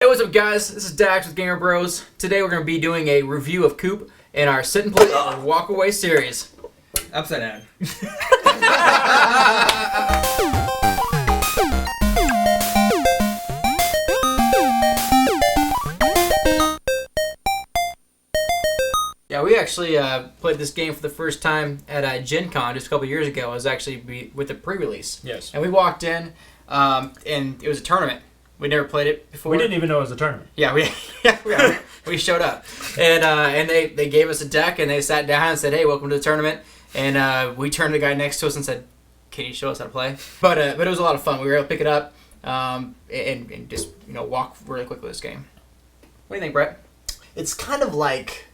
what's up, guys? This is Dax with Gamer Bros. Today we're going to be doing a review of Coup in our Sit and Play or Walk Away series. Upside down. Yeah, we actually played this game for the first time at Gen Con just a couple years ago. It was actually with the pre-release. Yes. And we walked in, and it was a tournament. We never played it before. We didn't even know it was a tournament. Yeah, we showed up, and they gave us a deck, and they sat down and said, "Hey, welcome to the tournament." And we turned to the guy next to us and said, "Can you show us how to play?" But it was a lot of fun. We were able to pick it up and just walk really quick with this game. What do you think, Brett? It's kind of like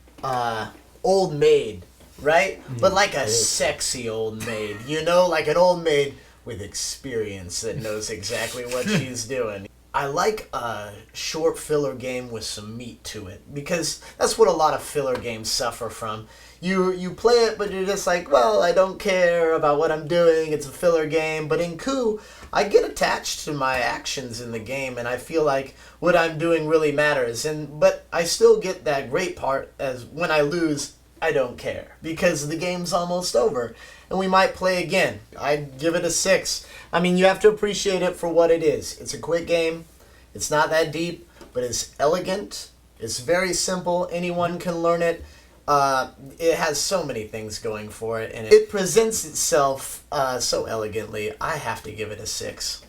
Old Maid, right? But like a sexy old maid, like an old maid with experience that knows exactly what she's doing. I like a short filler game with some meat to it, because that's what a lot of filler games suffer from. You play it, but you're just like, well, I don't care about what I'm doing, it's a filler game. But in Coup, I get attached to my actions in the game, and I feel like what I'm doing really matters. But I still get that great part, as when I lose, I don't care, because the game's almost over, and we might play again. I'd give it a 6. I mean, you have to appreciate it for what it is. It's a quick game. It's not that deep, but it's elegant. It's very simple. Anyone can learn it. It has so many things going for it, and it presents itself so elegantly. I have to give it a 6.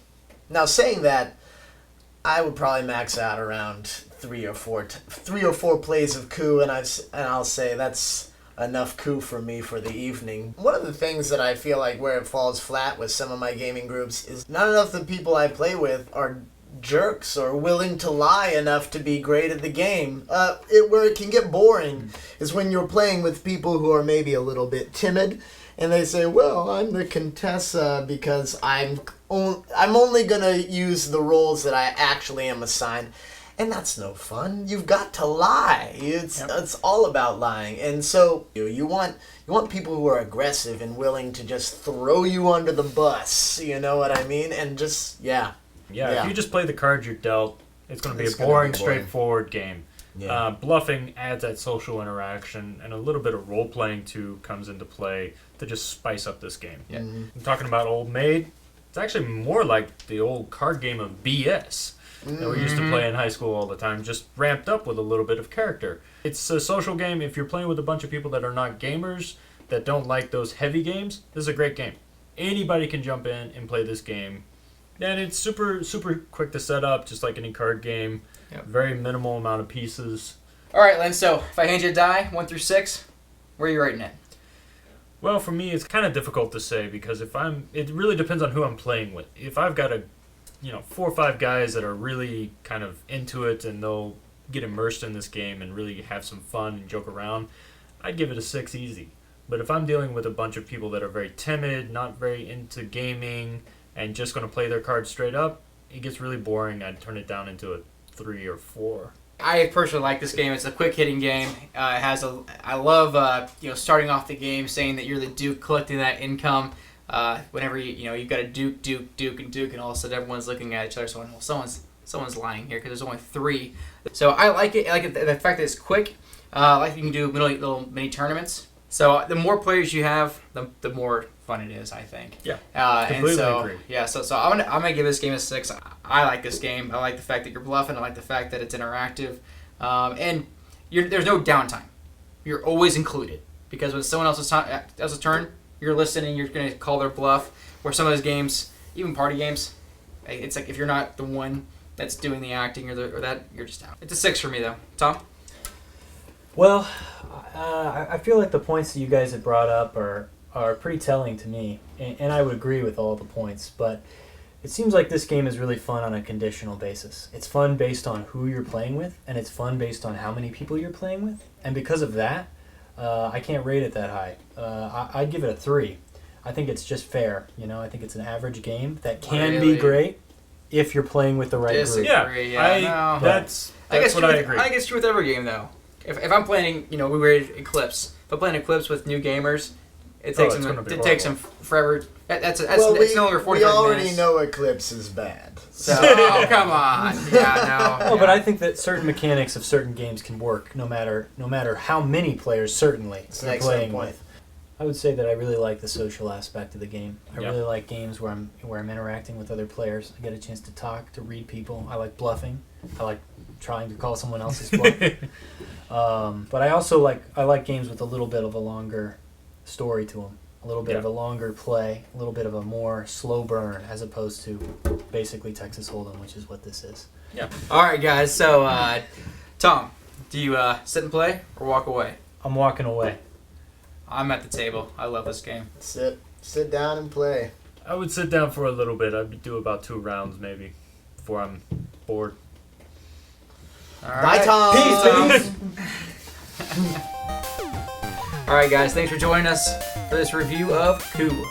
Now, saying that, I would probably max out around 3 or 4 plays of Coup, and I'll say that's enough Coup for me for the evening. One of the things that I feel like where it falls flat with some of my gaming groups is not enough of the people I play with are jerks or willing to lie enough to be great at the game. Where it can get boring is when you're playing with people who are maybe a little bit timid, and they say, well, I'm the Contessa because I'm only going to use the roles that I actually am assigned. And that's no fun. You've got to lie. It's all about lying. And so you want people who are aggressive and willing to just throw you under the bus. You know what I mean? And just, Yeah, if you just play the cards you're dealt, it's going to be a boring, straightforward game. Yeah. Bluffing adds that social interaction, and a little bit of role-playing, too, comes into play to just spice up this game. Yeah. I'm talking about Old Maid. It's actually more like the old card game of BS that we used to play in high school all the time, just ramped up with a little bit of character. It's a social game. If you're playing with a bunch of people that are not gamers, that don't like those heavy games, this is a great game. Anybody can jump in and play this game. And it's super, super quick to set up, just like any card game. Yep. Very minimal amount of pieces. All right, Len, so if I hand you a die, 1 through 6, where are you rating it? Well, for me, it's kind of difficult to say, because it really depends on who I'm playing with. If I've got 4 or 5 guys that are really kind of into it and they'll get immersed in this game and really have some fun and joke around, I'd give it a 6 easy. But if I'm dealing with a bunch of people that are very timid, not very into gaming, and just going to play their cards straight up, it gets really boring. I'd turn it down into a 3 or 4. I personally like this game. It's a quick hitting game. I love starting off the game saying that you're the Duke collecting that income. Whenever you've got a Duke, and all of a sudden everyone's looking at each other, saying, well, someone's lying here because there's only 3. So I like it. I like the fact that it's quick. I like that you can do little mini tournaments. So the more players you have, the more fun it is, I think. Yeah, completely agree. Yeah, so I'm gonna give this game a 6. I like this game. I like the fact that you're bluffing. I like the fact that it's interactive, and there's no downtime. You're always included, because when someone else's turn, you're listening. You're gonna call their bluff. Where some of those games, even party games, it's like if you're not the one that's doing the acting or that, you're just out. It's a 6 for me though. Tom? Well, I feel like the points that you guys have brought up are pretty telling to me, and I would agree with all the points, but it seems like this game is really fun on a conditional basis. It's fun based on who you're playing with, and it's fun based on how many people you're playing with, and because of that, I can't rate it that high. I'd give it a 3. I think it's just fair, I think it's an average game that can be great if you're playing with the right group. Yeah, that's what I agree. I think it's true with every game, though. If I'm playing, we rated Eclipse. If I'm playing Eclipse with new gamers, It takes it's him. gonna be It takes him horrible. forever. That's Well, it's no longer we 45 already minutes. know Eclipse is bad. So, oh come on. Yeah, no. Oh, but I think that certain mechanics of certain games can work no matter how many players certainly It's an you're excellent playing point. with. I would say that I really like the social aspect of the game. I Yeah. really like games where I'm interacting with other players. I get a chance to talk, to read people. I like bluffing. I like trying to call someone else's bluff. But I also like games with a little bit of a longer story to them, a little bit Yeah. of a longer play, a little bit of a more slow burn, as opposed to basically Texas Hold'em, which is what this is. All right, guys. So, Tom, do you sit and play or walk away? I'm walking away. I'm at the table. I love this game. Sit down and play. I would sit down for a little bit. I'd do about 2 rounds maybe before I'm bored. All Bye, right. Tom. Peace. All right, guys. Thanks for joining us for this review of Coup.